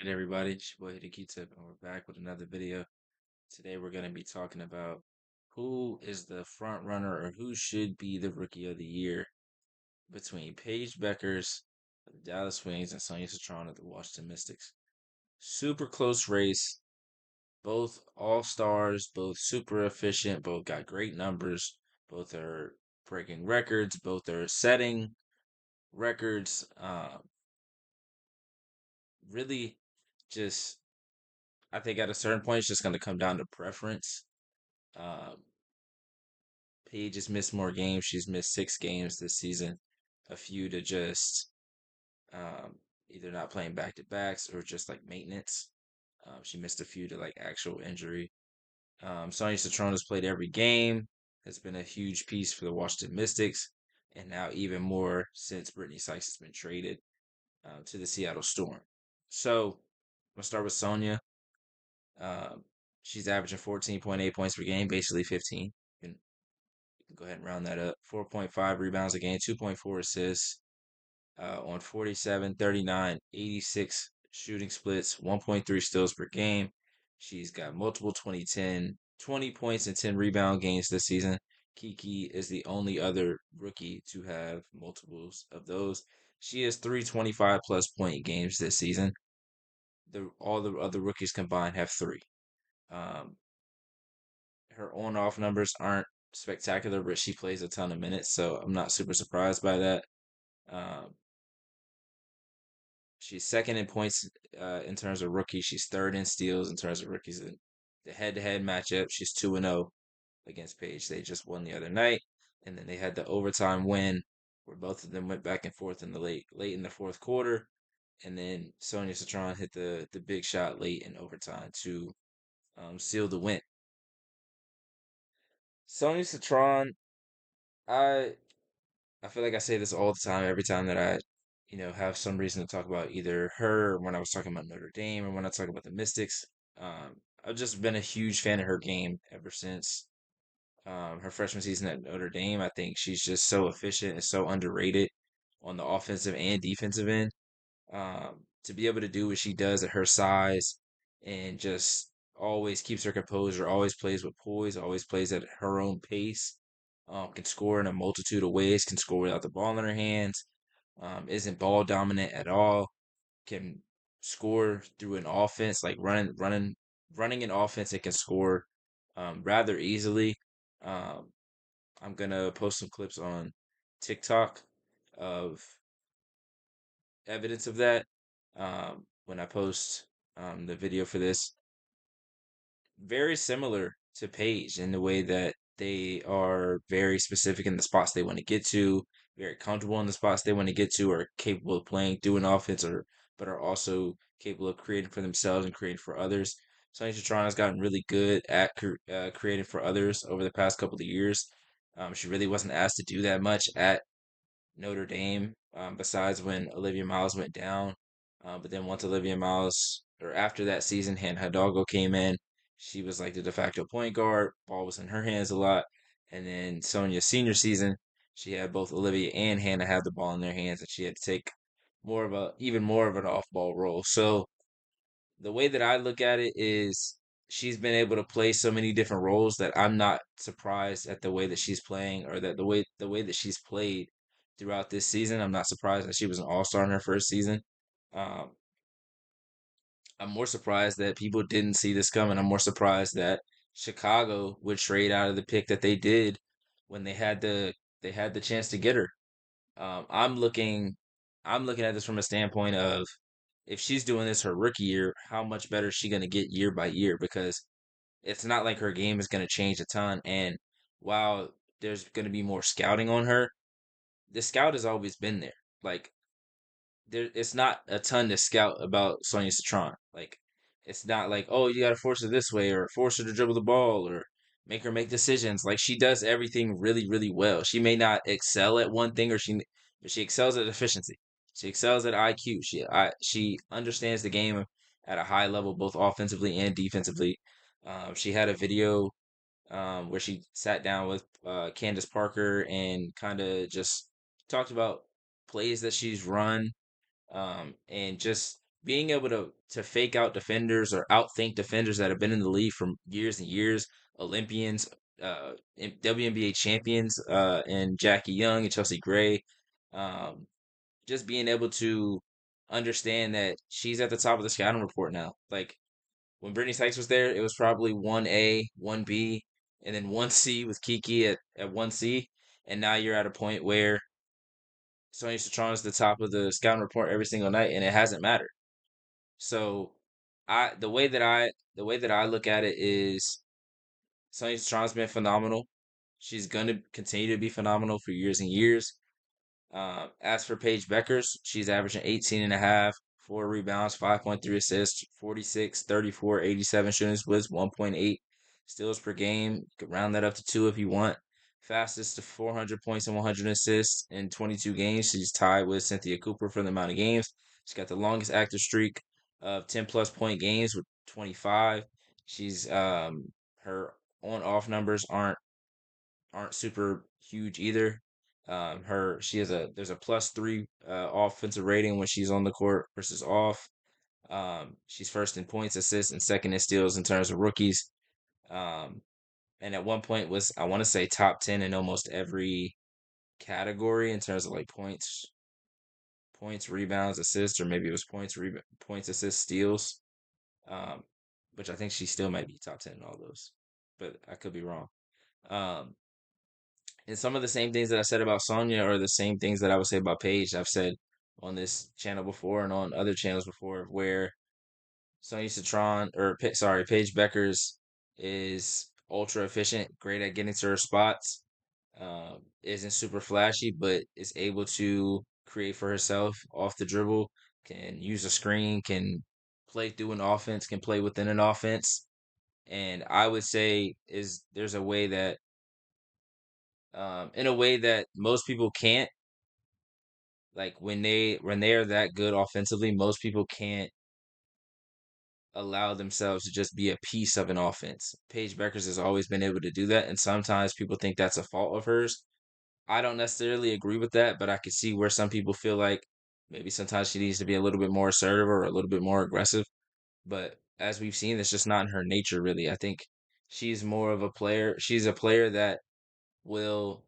Good everybody, it's your boy Hidden Tip, and we're back with another video. Today we're going to be talking about who is the front runner or who should be the rookie of the year between Paige Bueckers of the Dallas Wings and Sonia Citron of the Washington Mystics. Super close race, both all stars, both super efficient, both got great numbers, both are breaking records, both are setting records. Really, just I think at a certain point, it's just going to come down to preference. Um, Paige has missed more games. She's missed 6 games this season, a few to just um, either not playing back to backs or just like maintenance. She missed a few to like actual injury. Sonia Citron has played every game, has been a huge piece for the Washington Mystics, and now even more since Brittany Sykes has been traded to the Seattle Storm. So, I'm going to start with Sonia. Um, she's averaging 14.8 points per game, basically 15. You can go ahead and round that up. 4.5 rebounds a game, 2.4 assists on 47, 39, 86 shooting splits, 1.3 steals per game. She's got multiple 20 points and 10 rebound games this season. Kiki is the only other rookie to have multiples of those. She has 325 plus point games this season. All the other rookies combined have three. Um, her on-off numbers aren't spectacular, but she plays a ton of minutes, so I'm not super surprised by that. Um, she's second in points in terms of rookies. She's third in steals in terms of rookies. In the head-to-head matchup, she's 2-0 against Paige. They just won the other night, and then they had the overtime win where both of them went back and forth in the late in the fourth quarter, and then Sonia Citron hit the big shot late in overtime to seal the win. Sonia Citron, I I feel like I say this all the time, every time that I have some reason to talk about either her or when I was talking about Notre Dame or when I talk about the Mystics. I've just been a huge fan of her game ever since her freshman season at Notre Dame. I think she's just so efficient and so underrated on the offensive and defensive end. To be able to do what she does at her size and just always keeps her composure, always plays with poise, always plays at her own pace, can score in a multitude of ways, can score without the ball in her hands, isn't ball dominant at all, can score through an offense, like running an offense, it can score rather easily. Um, I'm gonna post some clips on TikTok of evidence of that when I post the video for this. Very similar to Paige in the way that they are very specific in the spots they want to get to, very comfortable in the spots they want to get to, are capable of playing through an offense, or but are also capable of creating for themselves and creating for others. Sonia Citron has gotten really good at creating for others over the past couple of years. She really wasn't asked to do that much at Notre Dame, besides when Olivia Miles went down. But then once Olivia Miles, or after that season, Hannah Hidalgo came in, she was like the de facto point guard. Ball was in her hands a lot. And then Sonia's senior season, she had both Olivia and Hannah have the ball in their hands, and she had to take even more of an off ball role. So the way that I look at it is she's been able to play so many different roles that I'm not surprised at the way that she's playing, or that the way that she's played throughout this season. I'm not surprised that she was an all-star in her first season. Um, I'm more surprised that people didn't see this coming. I'm more surprised that Chicago would trade out of the pick that they did when they had the chance to get her. Um, I'm looking I'm looking at this from a standpoint of, if she's doing this her rookie year, how much better is she going to get year by year? Because it's not like her game is going to change a ton. And while there's going to be more scouting on her, the scout has always been there. Like, it's not a ton to scout about Sonia Citron. Like, it's not like, oh, you got to force her this way, or force her to dribble the ball, or make her make decisions. Like, she does everything really, really well. She may not excel at one thing, but she excels at efficiency. She excels at IQ. She understands the game at a high level, both offensively and defensively. She had a video where she sat down with Candace Parker and kind of just talked about plays that she's run, and just being able to fake out defenders or outthink defenders that have been in the league for years and years, Olympians, WNBA champions, and Jackie Young and Chelsea Gray, um, just being able to understand that she's at the top of the scouting report now. Like when Brittany Sykes was there, it was probably 1A, 1B, and then 1C with Kiki at 1C. And now you're at a point where Sonia Citron is the top of the scouting report every single night, and it hasn't mattered. So the way that I look at it is Sonya Strong's been phenomenal. She's gonna continue to be phenomenal for years and years. As for Paige Bueckers, she's averaging 18 and a half, 4 rebounds, 5.3 assists, 46, 34, 87 shooting splits, 1.8 steals per game. You could round that up to 2 if you want. Fastest to 400 points and 100 assists in 22 games. She's tied with Cynthia Cooper for the amount of games. She's got the longest active streak of 10 plus point games with 25. She's her on off numbers aren't super huge either. She has there's a +3 offensive rating when she's on the court versus off. She's first in points, assists, and second in steals in terms of rookies. Um, and at one point was, I want to say, top 10 in almost every category in terms of like points, rebounds, assists, or maybe it was points, assists, steals. Um, which I think she still might be top 10 in all those, but I could be wrong. Um, And some of the same things that I said about Sonya are the same things that I would say about Paige. I've said on this channel before and on other channels before, where Sonya Citron, sorry, Paige Bueckers is ultra efficient, great at getting to her spots, isn't super flashy, but is able to create for herself off the dribble, can use a screen, can play through an offense, can play within an offense. And I would say is there's a way that in a way that most people can't. Like when they are that good offensively, most people can't allow themselves to just be a piece of an offense. Paige Bueckers has always been able to do that, and sometimes people think that's a fault of hers. I don't necessarily agree with that, but I can see where some people feel like maybe sometimes she needs to be a little bit more assertive or a little bit more aggressive. But as we've seen, it's just not in her nature, really. I think she's more of a player. She's a player that will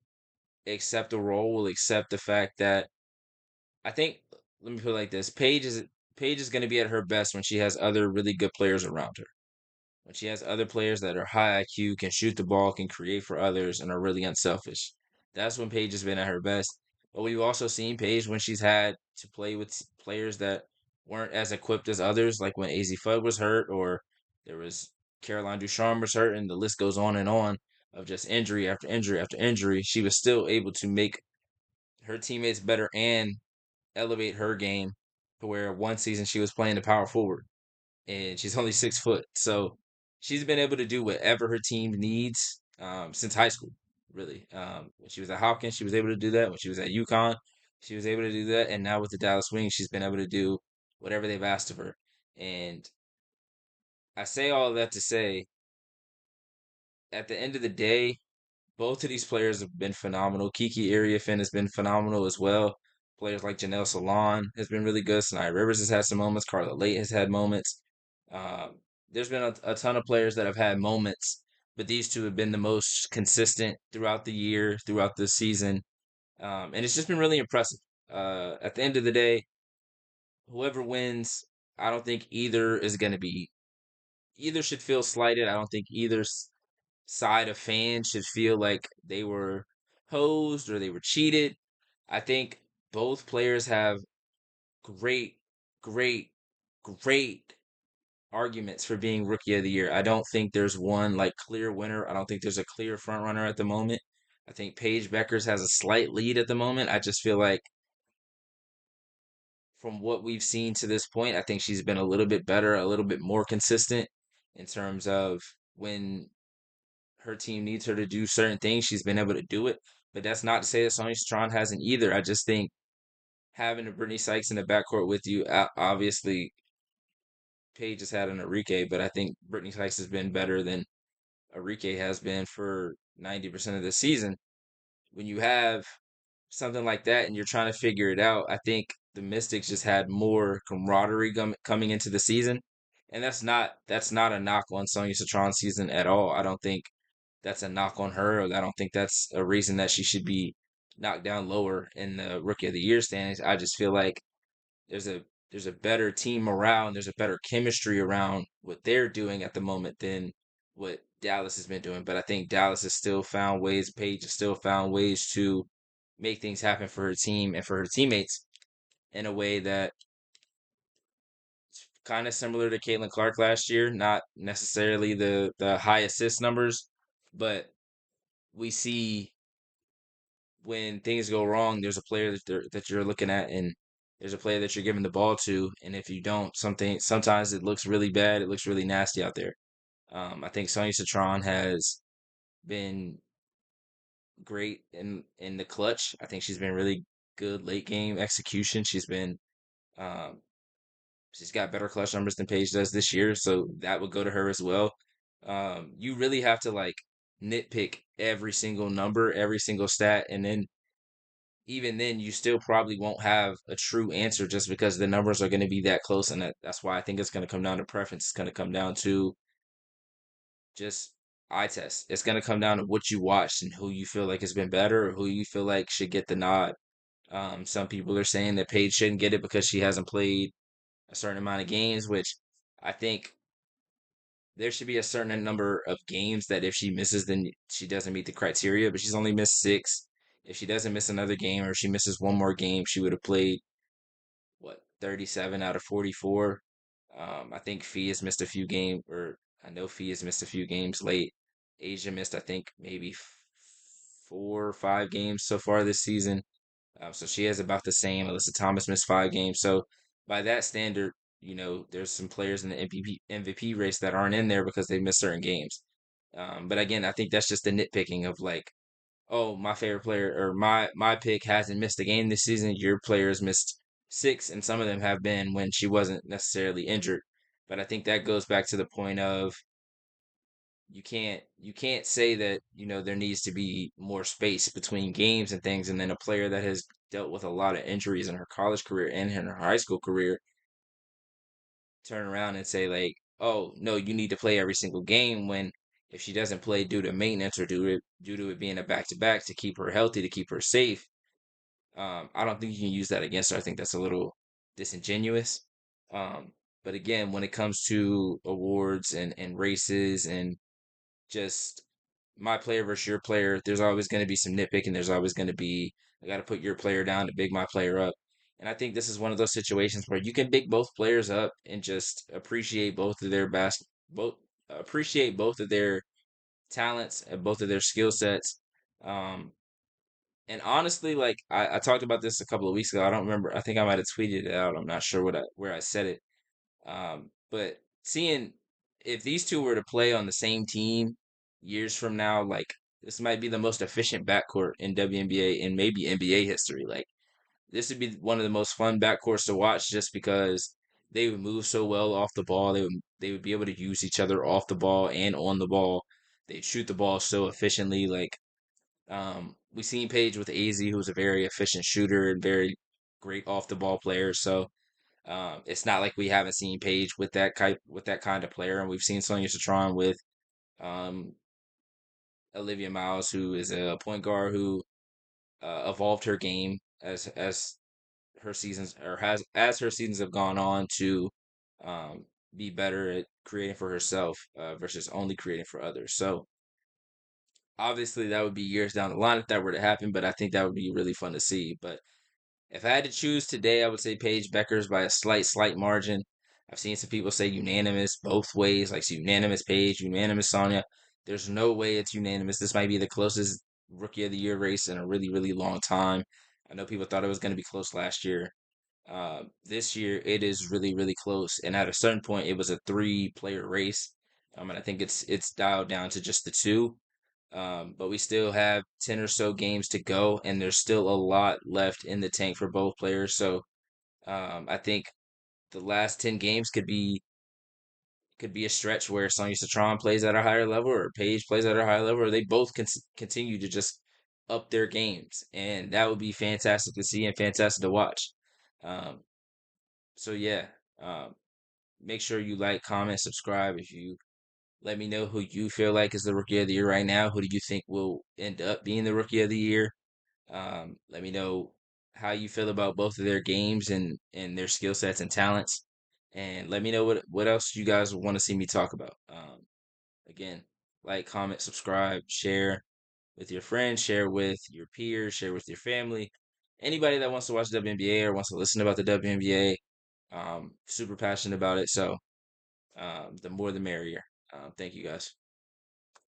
accept a role, will accept the fact that I think let me put it like this: Paige is going to be at her best when she has other really good players around her. When she has other players that are high IQ, can shoot the ball, can create for others, and are really unselfish. That's when Paige has been at her best. But we've also seen Paige when she's had to play with players that weren't as equipped as others, like when AZ Fudd was hurt, or there was Caroline Ducharme was hurt, and the list goes on of just injury after injury after injury. She was still able to make her teammates better and elevate her game to where one season she was playing the power forward and she's only 6 foot. So she's been able to do whatever her team needs since high school, really. When she was at Hopkins, she was able to do that. When she was at UConn, she was able to do that. And now with the Dallas Wings, she's been able to do whatever they've asked of her. And I say all of that to say, at the end of the day, both of these players have been phenomenal. Kiki Iriafen has been phenomenal as well. Players like Janelle Salon has been really good. Sanaya Rivers has had some moments. Carla Late has had moments. There's been a ton of players that have had moments, but these two have been the most consistent throughout the year, throughout the season. And it's just been really impressive. At the end of the day, whoever wins, I don't think either should feel slighted. I don't think either side of fans should feel like they were hosed or they were cheated. I think both players have great, great, great arguments for being rookie of the year. I don't think there's one like clear winner. I don't think there's a clear front runner at the moment. I think Paige Bueckers has a slight lead at the moment. I just feel like from what we've seen to this point, I think she's been a little bit better, a little bit more consistent in terms of when her team needs her to do certain things, she's been able to do it. But that's not to say that Sonya Strong hasn't either. I just think having a Brittany Sykes in the backcourt with you, obviously Paige has had an Enrique, but I think Brittany Sykes has been better than Enrique has been for 90% of the season. When you have something like that and you're trying to figure it out, I think the Mystics just had more camaraderie coming into the season, and that's not a knock on Sonia Citron's season at all. I don't think that's a knock on her. Or I don't think that's a reason that she should be knocked down lower in the Rookie of the Year standings. I just feel like there's a there's a better team morale and there's a better chemistry around what they're doing at the moment than what Dallas has been doing. But I think Dallas has still found ways, Paige has still found ways to make things happen for her team and for her teammates in a way that kind of similar to Caitlin Clark last year. Not necessarily the high assist numbers, but we see when things go wrong, there's a player that you're looking at, and there's a player that you're giving the ball to, and if you don't, sometimes it looks really bad. It looks really nasty out there. I think Sonya Citron has been great in the clutch. I think she's been really good late game execution. Um, she's got better clutch numbers than Paige does this year, so that would go to her as well. You really have to like nitpick every single number, every single stat, and then even then you still probably won't have a true answer just because the numbers are going to be that close, and that's why I think it's going to come down to preference. It's going to come down to just eye test. It's going to come down to what you watched and who you feel like has been better or who you feel like should get the nod. Some people are saying that Paige shouldn't get it because she hasn't played a certain amount of games, which I think there should be a certain number of games that if she misses, then she doesn't meet the criteria. But she's only missed six. If she doesn't miss another game or if she misses one more game, she would have played what 37 out of 44. I think Fee has missed a few games, or I know Fee has missed a few games late. Asia missed, I think, maybe 4 or 5 games so far this season. So she has about the same. Alyssa Thomas missed 5 games. So by that standard, there's some players in the MVP race that aren't in there because they missed certain games. But again, I think that's just the nitpicking of like, oh, my favorite player or my pick hasn't missed a game this season. Your players missed six, and some of them have been when she wasn't necessarily injured. But I think that goes back to the point of you can't say that there needs to be more space between games and things, and then a player that has dealt with a lot of injuries in her college career and in her high school career turn around and say like, oh no, you need to play every single game when if she doesn't play due to maintenance or due to it being a back to back to keep her healthy to keep her safe. I don't think you can use that against her. I think that's a little disingenuous. Um, but again, when it comes to awards and races and just my player versus your player, there's always going to be some nitpicking. There's always going to be, I got to put your player down to big my player up. And I think this is one of those situations where you can big both players up and just both appreciate both of their talents and both of their skill sets. Um, and honestly, like I talked about this a couple of weeks ago. I don't remember. I think I might have tweeted it out. I'm not sure where I said it. But seeing if these two were to play on the same team years from now, like this might be the most efficient backcourt in WNBA and maybe NBA history. Like this would be one of the most fun backcourts to watch just because they would move so well off the ball. They would be able to use each other off the ball and on the ball. They'd shoot the ball so efficiently. Like we seen Paige with AZ, who's a very efficient shooter and very great off the ball player. So it's not like we haven't seen Paige with that kind of player, and we've seen Sonia Citron with um, Olivia Miles, who is a point guard who evolved her game as her seasons or has as her seasons have gone on to um, be better at creating for herself versus only creating for others. So obviously that would be years down the line if that were to happen, but I think that would be really fun to see. But if I had to choose today, I would say Paige Bueckers by a slight margin. I've seen some people say unanimous both ways, like unanimous Paige, unanimous Sonia. There's no way it's unanimous. This might be the closest Rookie of the Year race in a really, really long time. I know people thought it was going to be close last year. This year, it is really, really close. And at a certain point, it was a three-player race. And I think it's dialed down to just the two. But we still have 10 or so games to go, and there's still a lot left in the tank for both players. So I think the last 10 games could be a stretch where Sonya Citron plays at a higher level or Paige plays at a higher level, or they both can continue to just up their games. And that would be fantastic to see and fantastic to watch. Um, so yeah, um, make sure you like, comment, subscribe. If you let me know who you feel like is the rookie of the year right now. Who do you think will end up being the rookie of the year? Let me know how you feel about both of their games and their skill sets and talents. And let me know what else you guys want to see me talk about. Again, like, comment, subscribe, share with your friends, share with your peers, share with your family. Anybody that wants to watch WNBA or wants to listen about the WNBA, super passionate about it. So the more the merrier. Thank you guys.